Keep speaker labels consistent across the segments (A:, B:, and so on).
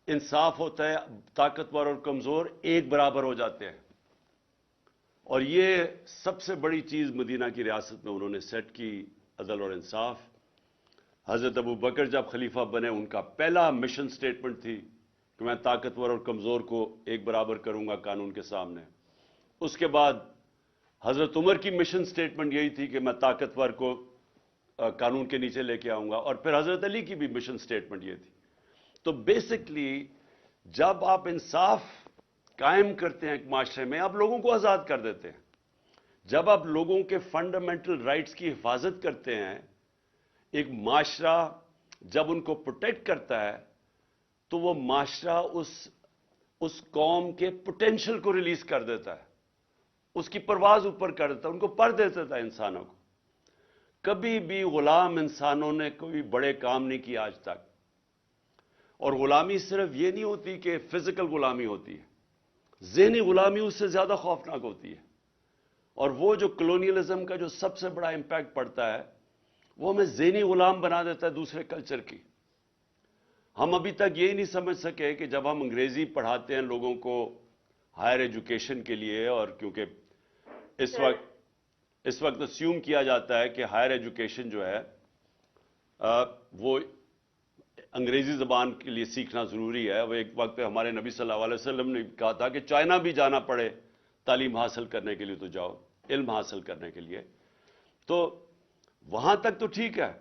A: انصاف ہوتا ہے، طاقتور اور کمزور ایک برابر ہو جاتے ہیں. اور یہ سب سے بڑی چیز مدینہ کی ریاست میں انہوں نے سیٹ کی، عدل اور انصاف. حضرت ابو بکر جب خلیفہ بنے، ان کا پہلا مشن سٹیٹمنٹ تھی کہ میں طاقتور اور کمزور کو ایک برابر کروں گا قانون کے سامنے. اس کے بعد حضرت عمر کی مشن سٹیٹمنٹ یہی تھی کہ میں طاقتور کو قانون کے نیچے لے کے آؤں گا، اور پھر حضرت علی کی بھی مشن سٹیٹمنٹ یہ تھی. تو بیسکلی جب آپ انصاف قائم کرتے ہیں ایک معاشرے میں، آپ لوگوں کو آزاد کر دیتے ہیں. جب آپ لوگوں کے فنڈامنٹل رائٹس کی حفاظت کرتے ہیں، ایک معاشرہ جب ان کو پروٹیکٹ کرتا ہے تو وہ معاشرہ اس قوم کے پوٹینشل کو ریلیز کر دیتا ہے، اس کی پرواز اوپر کر دیتا ہے، ان کو پر دے دیتا ہے انسانوں کو. کبھی بھی غلام انسانوں نے کوئی بڑے کام نہیں کیا آج تک. اور غلامی صرف یہ نہیں ہوتی کہ فزیکل غلامی ہوتی ہے، ذہنی غلامی اس سے زیادہ خوفناک ہوتی ہے. اور وہ جو کلونیلزم کا جو سب سے بڑا امپیکٹ پڑتا ہے، وہ ہمیں ذہنی غلام بنا دیتا ہے دوسرے کلچر کی. ہم ابھی تک یہی نہیں سمجھ سکے کہ جب ہم انگریزی پڑھاتے ہیں لوگوں کو ہائر ایجوکیشن کے لیے، اور کیونکہ اس وقت اسیوم کیا جاتا ہے کہ ہائر ایجوکیشن جو ہے وہ انگریزی زبان کے لیے سیکھنا ضروری ہے. وہ ایک وقت پہ ہمارے نبی صلی اللہ علیہ وسلم نے کہا تھا کہ چائنا بھی جانا پڑے تعلیم حاصل کرنے کے لیے تو جاؤ، علم حاصل کرنے کے لیے. تو وہاں تک تو ٹھیک ہے،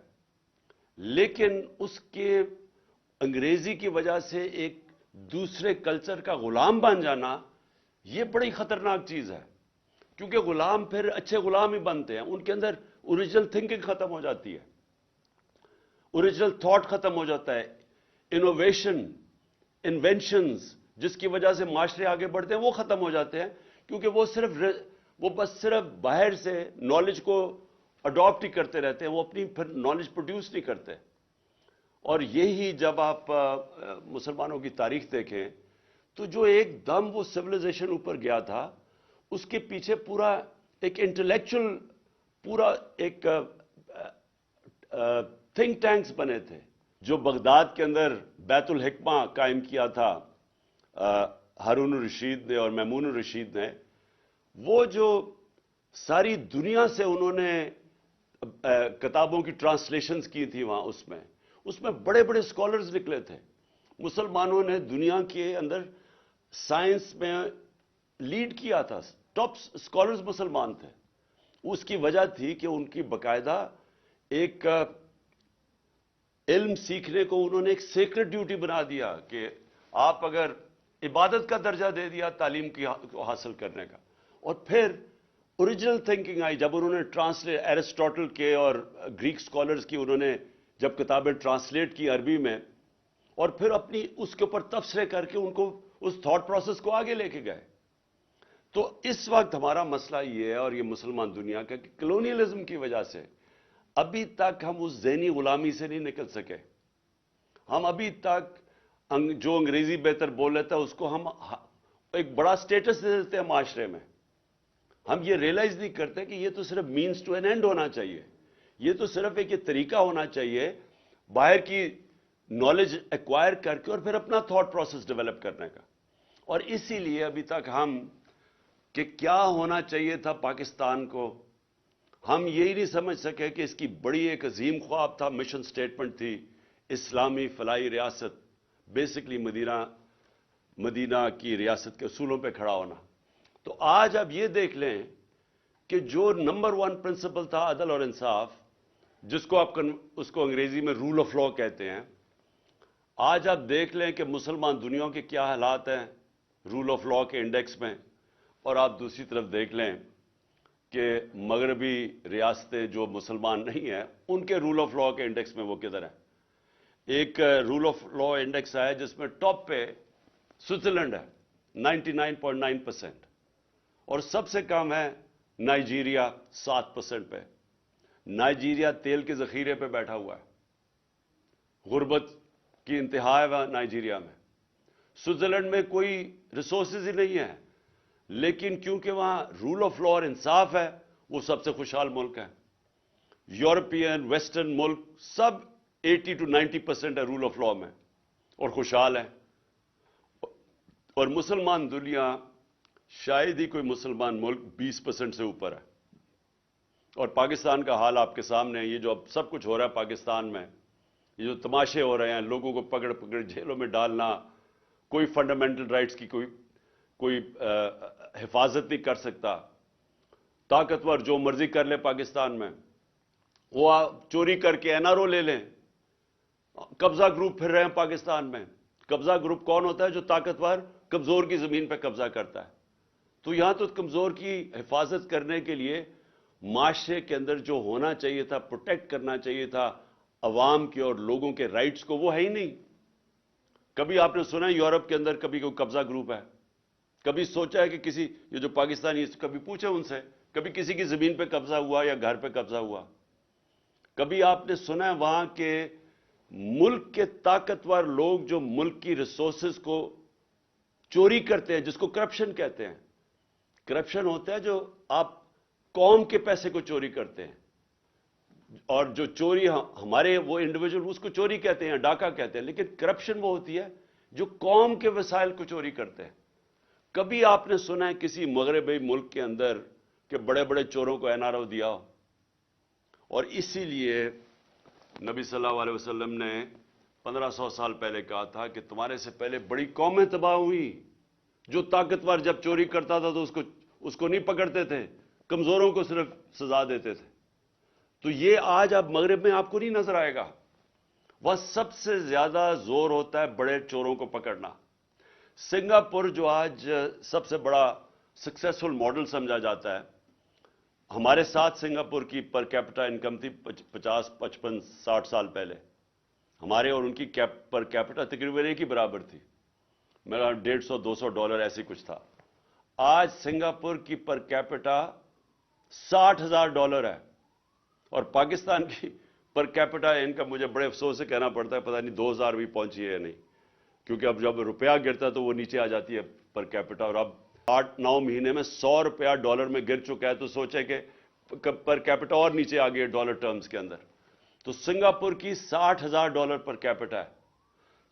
A: لیکن اس کے انگریزی کی وجہ سے ایک دوسرے کلچر کا غلام بن جانا، یہ بڑی خطرناک چیز ہے. کیونکہ غلام پھر اچھے غلام ہی بنتے ہیں، ان کے اندر اوریجنل تھنکنگ ختم ہو جاتی ہے، اوریجنل تھاٹ ختم ہو جاتا ہے. انوویشن، انوینشنز جس کی وجہ سے معاشرے آگے بڑھتے ہیں وہ ختم ہو جاتے ہیں، کیونکہ وہ بس صرف باہر سے نالج کو اڈاپٹ ہی کرتے رہتے ہیں، وہ اپنی پھر نالج پروڈیوس نہیں کرتے. اور یہی جب آپ مسلمانوں کی تاریخ دیکھیں تو جو ایک دم وہ سویلائزیشن اوپر گیا تھا، اس کے پیچھے پورا ایک انٹلیکچل، پورا ایک تھنک ٹینکس بنے تھے. جو بغداد کے اندر بیت الحکمہ قائم کیا تھا ہارون الرشید نے اور مامون الرشید نے، وہ جو ساری دنیا سے انہوں نے کتابوں کی ٹرانسلیشنز کی تھی وہاں، اس میں بڑے بڑے اسکالرز نکلے تھے. مسلمانوں نے دنیا کے اندر سائنس میں لیڈ کیا تھا، ٹاپ اسکالرز مسلمان تھے. اس کی وجہ تھی کہ ان کی باقاعدہ ایک علم سیکھنے کو انہوں نے ایک سیکرڈ ڈیوٹی بنا دیا کہ آپ اگر عبادت کا درجہ دے دیا تعلیم کی حاصل کرنے کا. اور پھر اوریجنل تھنکنگ آئی جب انہوں نے ٹرانسلیٹ ایرسٹوٹل کے اور گریک اسکالرز کی انہوں نے جب کتابیں ٹرانسلیٹ کی عربی میں، اور پھر اپنی اس کے اوپر تبصرے کر کے ان کو اس تھاٹ پروسیس کو آگے لے کے گئے. تو اس وقت ہمارا مسئلہ یہ ہے، اور یہ مسلمان دنیا کا، کہ کلونیلزم کی وجہ سے ابھی تک ہم اس ذہنی غلامی سے نہیں نکل سکے. ہم ابھی تک جو انگریزی بہتر بول لیتا ہے اس کو ہم ایک بڑا سٹیٹس دے دیتے ہیں معاشرے میں. ہم یہ ریئلائز نہیں کرتے کہ یہ تو صرف مینز ٹو این اینڈ ہونا چاہیے، یہ تو صرف ایک طریقہ ہونا چاہیے باہر کی نالج ایکوائر کر کے اور پھر اپنا تھاٹ پروسیس ڈیولپ کرنے کا. اور اسی لیے ابھی تک ہم کہ کیا ہونا چاہیے تھا پاکستان کو، ہم یہی نہیں سمجھ سکے کہ اس کی بڑی ایک عظیم خواب تھا، مشن سٹیٹمنٹ تھی اسلامی فلاحی ریاست، بیسکلی مدینہ کی ریاست کے اصولوں پہ کھڑا ہونا. تو آج آپ یہ دیکھ لیں کہ جو نمبر 1 پرنسپل تھا عدل اور انصاف، جس کو اس کو انگریزی میں رول آف لا کہتے ہیں، آج آپ دیکھ لیں کہ مسلمان دنیا کے کیا حالات ہیں رول آف لا کے انڈیکس میں. اور آپ دوسری طرف دیکھ لیں کہ مغربی ریاستیں جو مسلمان نہیں ہیں ان کے رول آف لا کے انڈیکس میں وہ کدھر ہیں. ایک رول آف لا انڈیکس ہے جس میں ٹاپ پہ سوئٹزرلینڈ ہے 99.9%، اور سب سے کم ہے نائجیریا 7% پہ. نائجیریا تیل کے ذخیرے پہ بیٹھا ہوا ہے، غربت کی انتہا ہے نائجیریا میں. سوئٹزرلینڈ میں کوئی ریسورسز ہی نہیں ہے، لیکن کیونکہ وہاں رول آف لا اور انصاف ہے وہ سب سے خوشحال ملک ہے. یورپین ویسٹرن ملک سب 80 to 90% ہے رول آف لا میں اور خوشحال ہیں. اور مسلمان دنیا شاید ہی کوئی مسلمان ملک 20% سے اوپر ہے. اور پاکستان کا حال آپ کے سامنے ہے. یہ جو اب سب کچھ ہو رہا ہے پاکستان میں, یہ جو تماشے ہو رہے ہیں, لوگوں کو پکڑ پکڑ جیلوں میں ڈالنا, کوئی فنڈامنٹل رائٹس کی کوئی حفاظت نہیں کر سکتا, طاقتور جو مرضی کر لے پاکستان میں, وہ چوری کر کے این آر او لے لیں. قبضہ گروپ پھر رہے ہیں پاکستان میں. قبضہ گروپ کون ہوتا ہے؟ جو طاقتور کمزور کی زمین پہ قبضہ کرتا ہے. تو یہاں تو کمزور کی حفاظت کرنے کے لیے معاشرے کے اندر جو ہونا چاہیے تھا, پروٹیکٹ کرنا چاہیے تھا عوام کے اور لوگوں کے رائٹس کو, وہ ہے ہی نہیں. کبھی آپ نے سنا ہے یورپ کے اندر کبھی کوئی قبضہ گروپ ہے؟ کبھی سوچا ہے کہ کسی, یہ جو پاکستانی, کبھی پوچھے ان سے, کبھی کسی کی زمین پہ قبضہ ہوا یا گھر پہ قبضہ ہوا؟ کبھی آپ نے سنا ہے وہاں کے ملک کے طاقتور لوگ جو ملک کی ریسورسز کو چوری کرتے ہیں, جس کو کرپشن کہتے ہیں. کرپشن ہوتا ہے جو آپ قوم کے پیسے کو چوری کرتے ہیں, اور جو چوری ہمارے وہ انڈیویجول اس کو چوری کہتے ہیں, ڈاکہ کہتے ہیں, لیکن کرپشن وہ ہوتی ہے جو قوم کے وسائل کو چوری کرتے ہیں. کبھی آپ نے سنا ہے کسی مغربی ملک کے اندر کہ بڑے بڑے چوروں کو این آر او دیا ہو؟ اور اسی لیے نبی صلی اللہ علیہ وسلم نے 1500 سال پہلے کہا تھا کہ تمہارے سے پہلے بڑی قومیں تباہ ہوئی. جو طاقتور جب چوری کرتا تھا تو اس کو نہیں پکڑتے تھے, کمزوروں کو صرف سزا دیتے تھے. تو یہ آج اب مغرب میں آپ کو نہیں نظر آئے گا. وہ سب سے زیادہ زور ہوتا ہے بڑے چوروں کو پکڑنا. سنگاپور جو آج سب سے بڑا سکسیسفل ماڈل سمجھا جاتا ہے, ہمارے ساتھ سنگاپور کی پر کیپٹا انکم تھی 50, 55, 60 سال پہلے. ہمارے اور ان کی پر کیپٹا تقریباً ایک ہی برابر تھی. میرا $150-200 ایسے کچھ تھا. آج سنگاپور کی پر کیپٹا $60,000 ہے, اور پاکستان کی پر کیپٹا انکم مجھے بڑے افسوس سے کہنا پڑتا ہے, پتہ نہیں 2000 بھی پہنچی ہے یا نہیں, کیونکہ اب جب روپیہ گرتا ہے تو وہ نیچے آ جاتی ہے پر کیپٹا. اور اب 8-9 مہینے میں $100 ڈالر میں گر چکا ہے, تو سوچے کہ پر کیپٹا اور نیچے آ گئی ہے ڈالر ٹرمز کے اندر. تو سنگاپور کی $60,000 پر کیپٹا ہے.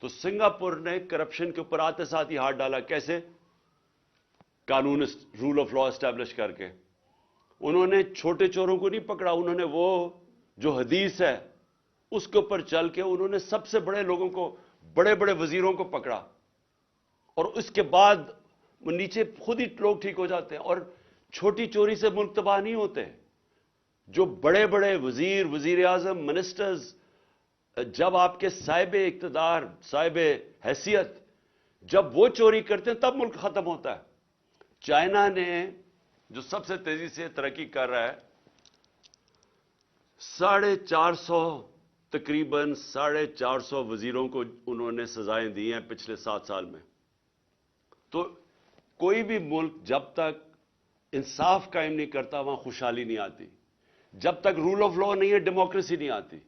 A: تو سنگاپور نے کرپشن کے اوپر آتے ساتھ ہی ہاتھ ڈالا. کیسے؟ قانون, رول آف لا اسٹیبلش کر کے. انہوں نے چھوٹے چوروں کو نہیں پکڑا, انہوں نے وہ جو حدیث ہے اس کے اوپر چل کے انہوں نے سب سے بڑے لوگوں کو, بڑے بڑے وزیروں کو پکڑا, اور اس کے بعد وہ نیچے خود ہی لوگ ٹھیک ہو جاتے ہیں. اور چھوٹی چوری سے ملک تباہ نہیں ہوتے. جو بڑے بڑے وزیر, وزیر اعظم, منسٹرز, جب آپ کے صاحب اقتدار, صاحب حیثیت جب وہ چوری کرتے ہیں تب ملک ختم ہوتا ہے. چائنا نے جو سب سے تیزی سے ترقی کر رہا ہے, 450, تقریباً 450 وزیروں کو انہوں نے سزائیں دی ہیں پچھلے 7 سال میں. تو کوئی بھی ملک جب تک انصاف قائم نہیں کرتا وہاں خوشحالی نہیں آتی. جب تک رول آف لا نہیں ہے ڈیموکریسی نہیں آتی.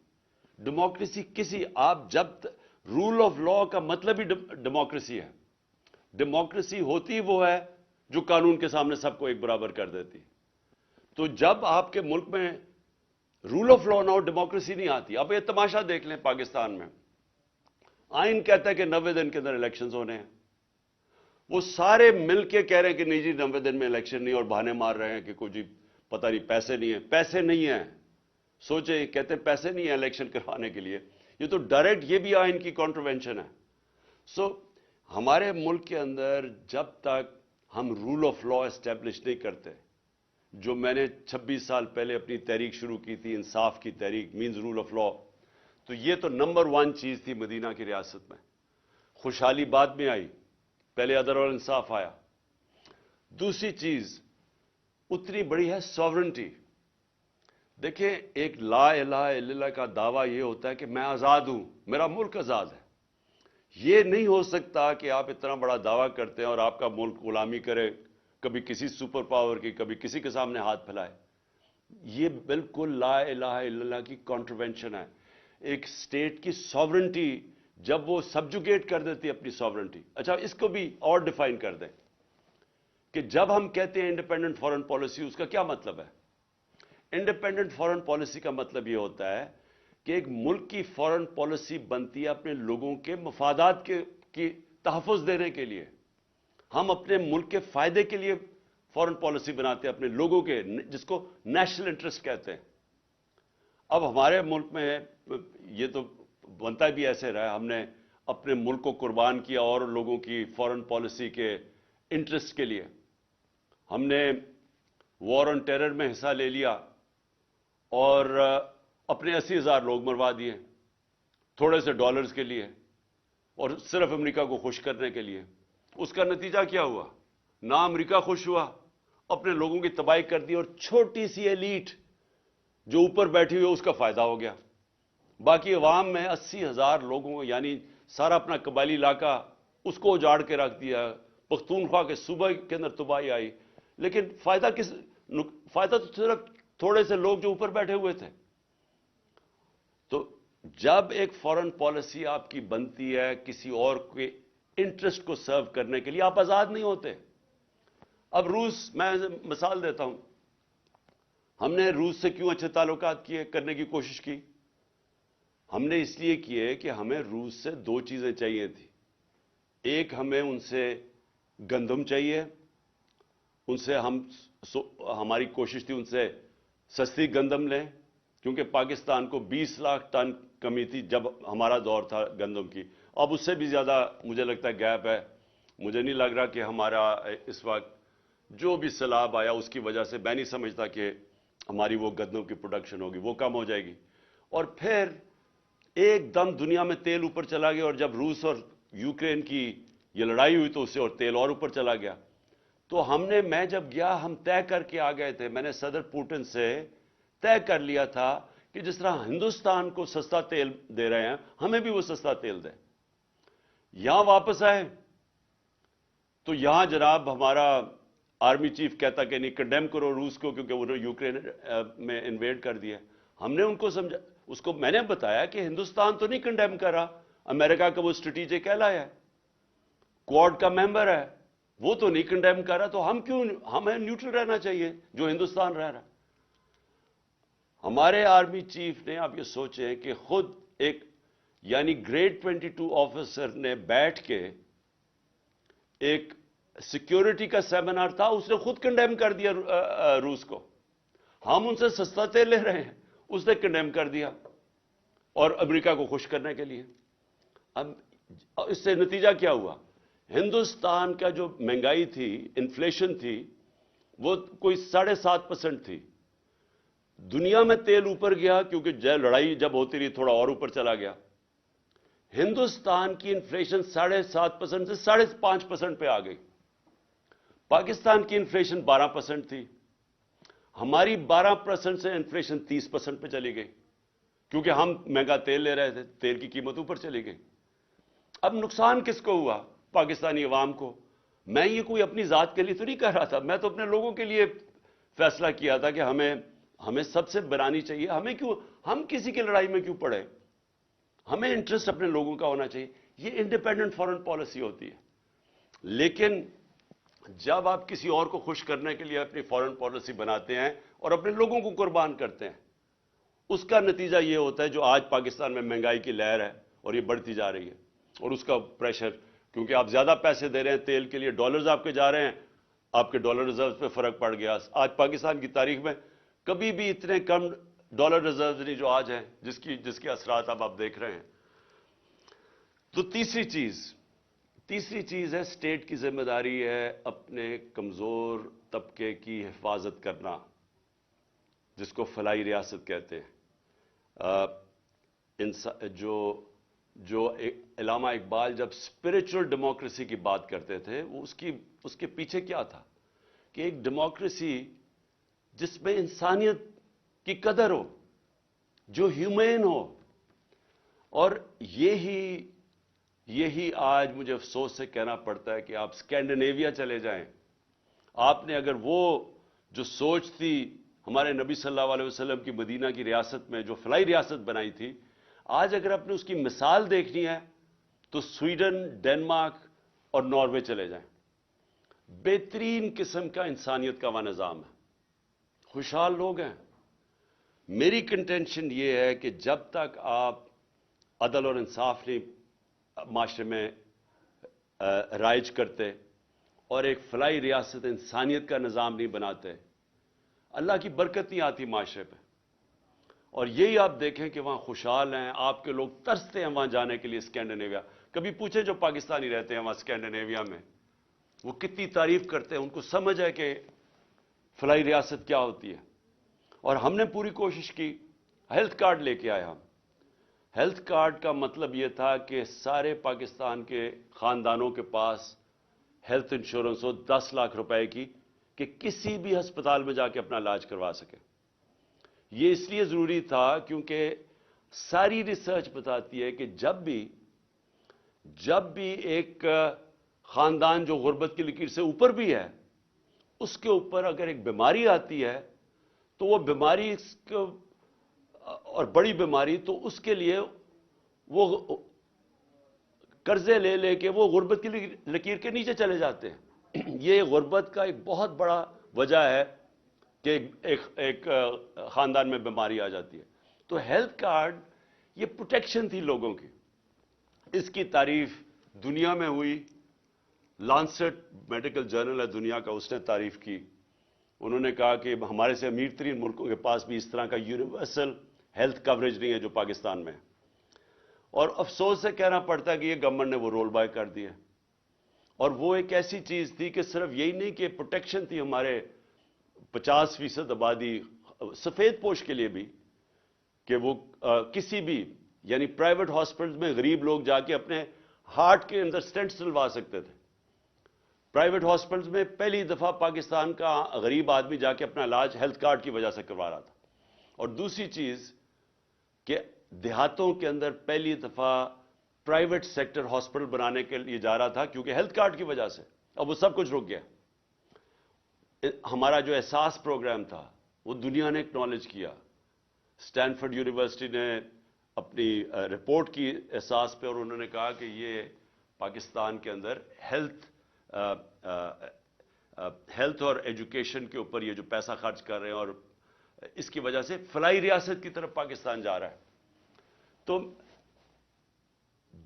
A: ڈیموکریسی آپ جب رول آف لا کا مطلب ہی ڈیموکریسی ہے. ڈیموکریسی ہوتی وہ ہے جو قانون کے سامنے سب کو ایک برابر کر دیتی. تو جب آپ کے ملک میں رول آف لا نہ ہو ڈیموکریسی نہیں آتی. اب یہ تماشا دیکھ لیں پاکستان میں, آئین کہتا ہے کہ 90 دن کے اندر الیکشنز ہونے ہیں. وہ سارے مل کے کہہ رہے ہیں کہ نہیں جی 90 دن میں الیکشن نہیں, اور بہانے مار رہے ہیں کہ کوئی جی پتہ نہیں پیسے نہیں ہیں. پیسے نہیں ہیں, سوچے, کہتے ہیں پیسے نہیں ہیں الیکشن کروانے کے لیے. یہ تو ڈائریکٹ یہ بھی آئین کی کانٹروینشن ہے. سو ہمارے ملک کے اندر جب تک ہم رول آف لا اسٹیبلش نہیں کرتے, جو میں نے 26 سال پہلے اپنی تحریک شروع کی تھی, انصاف کی تحریک, مینز رول آف لا, تو یہ تو نمبر 1 چیز تھی مدینہ کی ریاست میں. خوشحالی بعد میں آئی, پہلے عدل اور انصاف آیا. دوسری چیز اتنی بڑی ہے ساورنٹی. دیکھیں, ایک لا الہ الا اللہ کا دعویٰ یہ ہوتا ہے کہ میں آزاد ہوں, میرا ملک آزاد ہے. یہ نہیں ہو سکتا کہ آپ اتنا بڑا دعویٰ کرتے ہیں اور آپ کا ملک غلامی کرے, کبھی کسی سپر پاور کی, کبھی کسی کے سامنے ہاتھ پھیلائے. یہ بالکل لا الہ الا اللہ کی کانٹروینشن ہے. ایک سٹیٹ کی ساورنٹی جب وہ سبجوگیٹ کر دیتی ہے اپنی ساورنٹی. اچھا, اس کو بھی اور ڈیفائن کر دیں کہ جب ہم کہتے ہیں انڈیپینڈنٹ فارن پالیسی, اس کا کیا مطلب ہے؟ انڈیپینڈنٹ فارن پالیسی کا مطلب یہ ہوتا ہے کہ ایک ملک کی فارن پالیسی بنتی ہے اپنے لوگوں کے مفادات کی تحفظ دینے کے لیے. ہم اپنے ملک کے فائدے کے لیے فورن پالیسی بناتے ہیں، اپنے لوگوں کے، جس کو نیشنل انٹرسٹ کہتے ہیں۔ اب ہمارے ملک میں یہ تو بنتا بھی ایسے رہا، ہم نے اپنے ملک کو قربان کیا اور لوگوں کی فورن پالیسی کے انٹرسٹ کے لیے۔ ہم نے وار آن ٹیرر میں حصہ لے لیا اور اپنے 80,000 لوگ مروا دیے تھوڑے سے ڈالرز کے لیے، اور صرف امریکہ کو خوش کرنے کے لیے۔ اس کا نتیجہ کیا ہوا؟ نہ امریکہ خوش ہوا، اپنے لوگوں کی تباہی کر دی، اور چھوٹی سی ایلیٹ جو اوپر بیٹھی ہوئی اس کا فائدہ ہو گیا۔ باقی عوام میں 80,000 لوگوں کو، یعنی سارا اپنا قبائلی علاقہ، اس کو اجاڑ کے رکھ دیا۔ پختونخوا کے صوبہ کے اندر تباہی آئی، لیکن فائدہ تو صرف تھوڑے سے لوگ جو اوپر بیٹھے ہوئے تھے۔ تو جب ایک فورن پالیسی آپ کی بنتی ہے کسی اور کے انٹرسٹ کو سرو کرنے کے لیے، آپ آزاد نہیں ہوتے۔ اب روس، میں مثال دیتا ہوں، ہم نے روس سے کیوں اچھے تعلقات کرنے کی کوشش کی؟ ہم نے اس لیے کیے کہ ہمیں روس سے دو چیزیں چاہیے تھی۔ ایک، ہمیں ان سے گندم چاہیے، ان سے ہماری کوشش تھی ان سے سستی گندم لیں، کیونکہ پاکستان کو 20 لاکھ ٹن کمی تھی جب ہمارا دور تھا گندم کی۔ اب اس سے بھی زیادہ مجھے لگتا ہے گیپ ہے۔ مجھے نہیں لگ رہا کہ ہمارا اس وقت جو بھی سیلاب آیا اس کی وجہ سے، میں نہیں سمجھتا کہ ہماری وہ گندم کی پروڈکشن ہوگی، وہ کم ہو جائے گی۔ اور پھر ایک دم دنیا میں تیل اوپر چلا گیا، اور جب روس اور یوکرین کی یہ لڑائی ہوئی تو اس سے اور تیل اور اوپر چلا گیا۔ تو میں جب گیا، ہم طے کر کے آ گئے تھے، میں نے صدر پوٹن سے طے کر لیا تھا کہ جس طرح ہندوستان کو سستا تیل دے رہے ہیں، ہمیں بھی وہ سستا تیل دیں۔ یہاں واپس آئے تو یہاں جناب ہمارا آرمی چیف کہتا کہ نہیں، کنڈیم کرو روس کو، کیونکہ انہوں نے یوکرین میں انویڈ کر دیا۔ ہم نے ان کو سمجھا، اس کو میں نے بتایا کہ ہندوستان تو نہیں کنڈیم کر رہا، امریکہ کا وہ اسٹریٹجک ایلائی ہے، کوڈ کا ممبر ہے، وہ تو نہیں کنڈیم کر رہا، تو ہمیں نیوٹرل رہنا چاہیے جو ہندوستان رہ رہا ہے۔ ہمارے آرمی چیف نے، آپ یہ سوچیں کہ خود ایک یعنی گریڈ 22 آفیسر نے بیٹھ کے، ایک سیکیورٹی کا سیمینار تھا، اس نے خود کنڈیم کر دیا روس کو۔ ہم ان سے سستا تیل لے رہے ہیں، اس نے کنڈیم کر دیا، اور امریکہ کو خوش کرنے کے لیے۔ اب اس سے نتیجہ کیا ہوا؟ ہندوستان کا جو مہنگائی تھی، انفلیشن تھی، وہ کوئی 7.5% تھی۔ دنیا میں تیل اوپر گیا کیونکہ لڑائی جب ہوتی رہی تھوڑا اور اوپر چلا گیا۔ ہندوستان کی انفلیشن 7.5% سے 5.5% پہ آ گئی۔ پاکستان کی انفلیشن 12% تھی، ہماری 12% سے انفلیشن 30% پہ چلی گئی، کیونکہ ہم مہنگا تیل لے رہے تھے، تیل کی قیمت اوپر چلی گئی۔ اب نقصان کس کو ہوا؟ پاکستانی عوام کو۔ میں یہ کوئی اپنی ذات کے لیے تو نہیں کہہ رہا تھا، میں تو اپنے لوگوں کے لیے فیصلہ کیا تھا کہ ہمیں سب سے بنانی چاہیے، ہم کسی کی لڑائی میں کیوں پڑے؟ ہمیں انٹرسٹ اپنے لوگوں کا ہونا چاہیے۔ یہ انڈیپینڈنٹ فورن پالیسی ہوتی ہے۔ لیکن جب آپ کسی اور کو خوش کرنے کے لیے اپنی فورن پالیسی بناتے ہیں اور اپنے لوگوں کو قربان کرتے ہیں، اس کا نتیجہ یہ ہوتا ہے جو آج پاکستان میں مہنگائی کی لہر ہے اور یہ بڑھتی جا رہی ہے، اور اس کا پریشر، کیونکہ آپ زیادہ پیسے دے رہے ہیں تیل کے لیے، ڈالرز آپ کے جا رہے ہیں، آپ کے ڈالر ریزرو پہ فرق پڑ گیا۔ آج پاکستان کی تاریخ میں کبھی بھی اتنے کم ڈالر ریزرو نہیں جو آج ہیں، جس کے اثرات اب آپ دیکھ رہے ہیں۔ تو تیسری چیز ہے، اسٹیٹ کی ذمہ داری ہے اپنے کمزور طبقے کی حفاظت کرنا، جس کو فلاحی ریاست کہتے ہیں۔ جو علامہ اقبال جب اسپرچل ڈیموکریسی کی بات کرتے تھے، اس کے پیچھے کیا تھا؟ کہ ایک ڈیموکریسی جس میں انسانیت کی قدر ہو، جو ہیومین ہو۔ اور یہی آج مجھے افسوس سے کہنا پڑتا ہے کہ آپ اسکینڈینیویا چلے جائیں، آپ نے اگر وہ جو سوچ تھی ہمارے نبی صلی اللہ علیہ وسلم کی مدینہ کی ریاست میں جو فلاحی ریاست بنائی تھی، آج اگر آپ نے اس کی مثال دیکھنی ہے تو سویڈن، ڈنمارک اور ناروے چلے جائیں۔ بہترین قسم کا انسانیت کا وہ نظام ہے، خوشحال لوگ ہیں۔ میری کنٹینشن یہ ہے کہ جب تک آپ عدل اور انصاف نہیں معاشرے میں رائج کرتے، اور ایک فلاحی ریاست انسانیت کا نظام نہیں بناتے، اللہ کی برکت نہیں آتی معاشرے پہ۔ اور یہی آپ دیکھیں کہ وہاں خوشحال ہیں، آپ کے لوگ ترستے ہیں وہاں جانے کے لیے اسکینڈینیویا۔ کبھی پوچھیں جو پاکستانی رہتے ہیں وہاں اسکینڈینیویا میں، وہ کتنی تعریف کرتے ہیں، ان کو سمجھ ہے کہ فلاحی ریاست کیا ہوتی ہے۔ اور ہم نے پوری کوشش کی، ہیلتھ کارڈ لے کے آئے ہم۔ ہیلتھ کارڈ کا مطلب یہ تھا کہ سارے پاکستان کے خاندانوں کے پاس ہیلتھ انشورنس ہو 10 لاکھ روپے کی، کہ کسی بھی ہسپتال میں جا کے اپنا علاج کروا سکیں۔ یہ اس لیے ضروری تھا کیونکہ ساری ریسرچ بتاتی ہے کہ جب بھی ایک خاندان جو غربت کی لکیر سے اوپر بھی ہے، اس کے اوپر اگر ایک بیماری آتی ہے تو وہ بیماری اور بڑی بیماری، تو اس کے لیے وہ قرضے لے لے کے وہ غربت کی لکیر کے نیچے چلے جاتے ہیں۔ یہ غربت کا ایک بہت بڑا وجہ ہے کہ ایک خاندان میں بیماری آ جاتی ہے۔ تو ہیلتھ کارڈ یہ پروٹیکشن تھی لوگوں کی۔ اس کی تعریف دنیا میں ہوئی، لانسٹ میڈیکل جرنل ہے دنیا کا، اس نے تعریف کی۔ انہوں نے کہا کہ ہمارے سے امیر ترین ملکوں کے پاس بھی اس طرح کا یونیورسل ہیلتھ کوریج نہیں ہے جو پاکستان میں ہے۔ اور افسوس سے کہنا پڑتا ہے کہ یہ گورنمنٹ نے وہ رول بیک کر دیا۔ اور وہ ایک ایسی چیز تھی کہ صرف یہی نہیں کہ پروٹیکشن تھی ہمارے 50% آبادی سفید پوش کے لیے بھی، کہ وہ کسی بھی یعنی پرائیویٹ ہاسپٹل میں غریب لوگ جا کے اپنے ہارٹ کے اندر سٹینٹس ڈلوا سکتے تھے۔ پرائیویٹ ہاسپٹلز میں پہلی دفعہ پاکستان کا غریب آدمی جا کے اپنا علاج ہیلتھ کارڈ کی وجہ سے کروا رہا تھا۔ اور دوسری چیز کہ دیہاتوں کے اندر پہلی دفعہ پرائیویٹ سیکٹر ہاسپٹل بنانے کے لیے جا رہا تھا کیونکہ ہیلتھ کارڈ کی وجہ سے۔ اب وہ سب کچھ رک گیا۔ ہمارا جو احساس پروگرام تھا وہ دنیا نے اکنالج کیا۔ اسٹینفورڈ یونیورسٹی نے اپنی رپورٹ کی احساس پہ، اور انہوں نے کہا کہ یہ پاکستان کے اندر ہیلتھ اور ایجوکیشن کے اوپر یہ جو پیسہ خرچ کر رہے ہیں، اور اس کی وجہ سے فلاحی ریاست کی طرف پاکستان جا رہا ہے۔ تو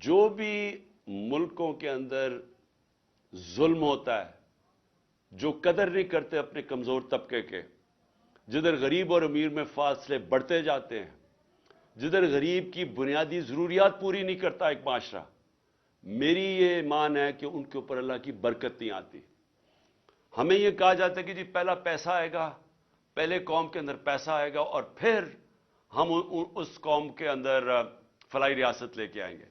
A: جو بھی ملکوں کے اندر ظلم ہوتا ہے، جو قدر نہیں کرتے اپنے کمزور طبقے کے، جدھر غریب اور امیر میں فاصلے بڑھتے جاتے ہیں، جدھر غریب کی بنیادی ضروریات پوری نہیں کرتا ایک معاشرہ، میری یہ ایمان ہے کہ ان کے اوپر اللہ کی برکت نہیں آتی۔ ہمیں یہ کہا جاتا ہے کہ جی پہلا پیسہ آئے گا، پہلے قوم کے اندر پیسہ آئے گا اور پھر ہم اس قوم کے اندر فلاحی ریاست لے کے آئیں گے۔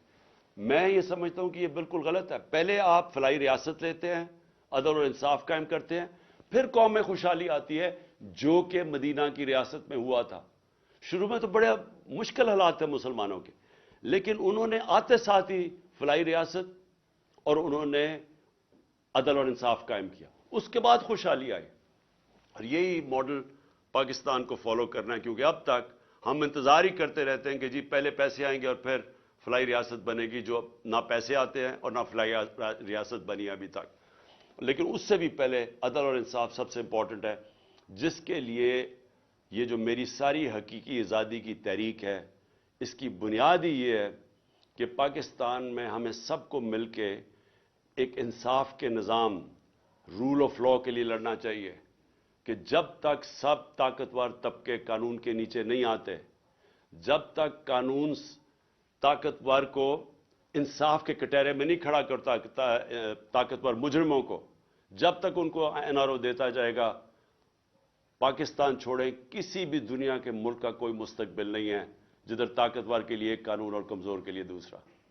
A: میں یہ سمجھتا ہوں کہ یہ بالکل غلط ہے۔ پہلے آپ فلاحی ریاست لیتے ہیں، عدل اور انصاف قائم کرتے ہیں، پھر قوم میں خوشحالی آتی ہے، جو کہ مدینہ کی ریاست میں ہوا تھا۔ شروع میں تو بڑے مشکل حالات تھے مسلمانوں کے، لیکن انہوں نے آتے ساتھ ہی فلاحی ریاست اور انہوں نے عدل اور انصاف قائم کیا، اس کے بعد خوشحالی آئی۔ اور یہی ماڈل پاکستان کو فالو کرنا ہے، کیونکہ اب تک ہم انتظار ہی کرتے رہتے ہیں کہ جی پہلے پیسے آئیں گے اور پھر فلاحی ریاست بنے گی، جو نہ پیسے آتے ہیں اور نہ فلاحی ریاست بنی ہے ابھی تک۔ لیکن اس سے بھی پہلے عدل اور انصاف سب سے امپورٹنٹ ہے، جس کے لیے یہ جو میری ساری حقیقی آزادی کی تحریک ہے، اس کی بنیاد ہی یہ ہے کہ پاکستان میں ہمیں سب کو مل کے ایک انصاف کے نظام، رول آف لا کے لیے لڑنا چاہیے، کہ جب تک سب طاقتور طبقے قانون کے نیچے نہیں آتے، جب تک قانون طاقتور کو انصاف کے کٹہرے میں نہیں کھڑا کرتا، طاقتور مجرموں کو جب تک ان کو این آر او دیتا جائے گا، پاکستان چھوڑیں کسی بھی دنیا کے ملک کا کوئی مستقبل نہیں ہے جدھر طاقتور کے لیے ایک قانون اور کمزور کے لیے دوسرا۔